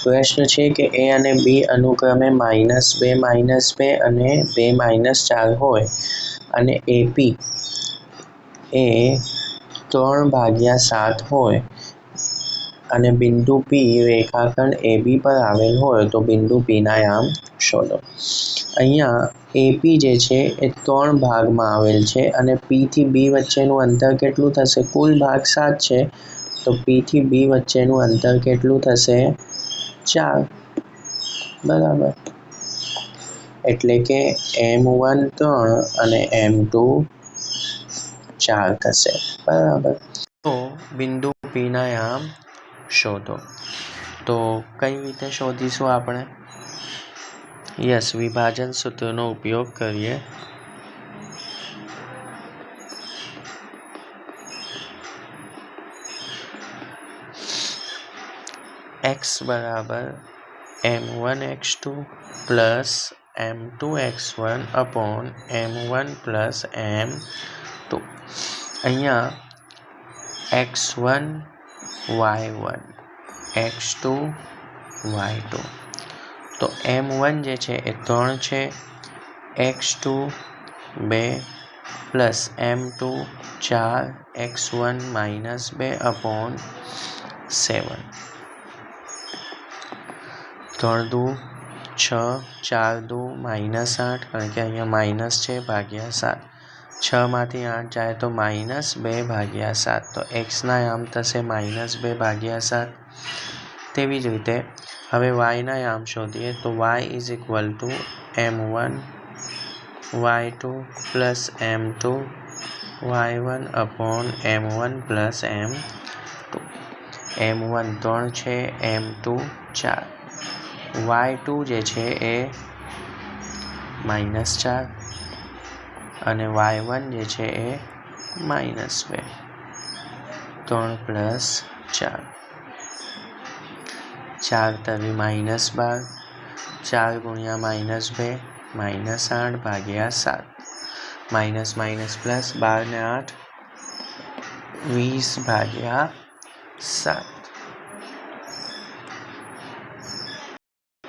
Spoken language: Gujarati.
પ્રશ્ન છે કે એ અને બી અનુક્રમે -2 અને 2 -4 હોય અને એપી એ 3/7 હોય અને બિંદુ પી રેખાખંડ AB પર આવેલ હોય તો બિંદુ પીના યામ શોધો। અહીંયા એપી જે છે એ 3 ભાગમાં આવેલ છે અને પી થી બી વચ્ચેનું અંતર કેટલું થશે? કુલ ભાગ 7 છે તો પી થી બી વચ્ચેનું અંતર કેટલું થશે? 4 બરાબર। એટલે કે M1 3 અને M2 4 થશે બરાબર। તો બિંદુ પી ના યામ શોધો। તો કઈ રીતે શોધીશું આપણે? યસ, વિભાજન સૂત્રનો ઉપયોગ કરીએ। x બરાબર m1x2 plus m2x1 upon m1 plus m2। અહીંયા x1 y1 x2 y2 તો m1 જે છે એ 3 છે, x2 2 plus m2 4 x1 -2 upon 7 3 દુ 6 4 દુ -8 કારણ કે અહીંયા માઇનસ છે ભાગ્યા 7 6 માંથી 8 જાય તો -2/7 તો x ના યામ થશે -2/7। તેવી જ રીતે હવે y ના યામ શોધીએ તો y = m1 y2 plus m2 y1 upon m1 plus m2। m1 3 છે, m2 4, y2 જે છે એ -4 અને y1 જે છે એ -2 3 પ્લસ 4 4 તરી -12 4 ગુણ્યા -2 -8/7 -+ 12 ને 8 20/7।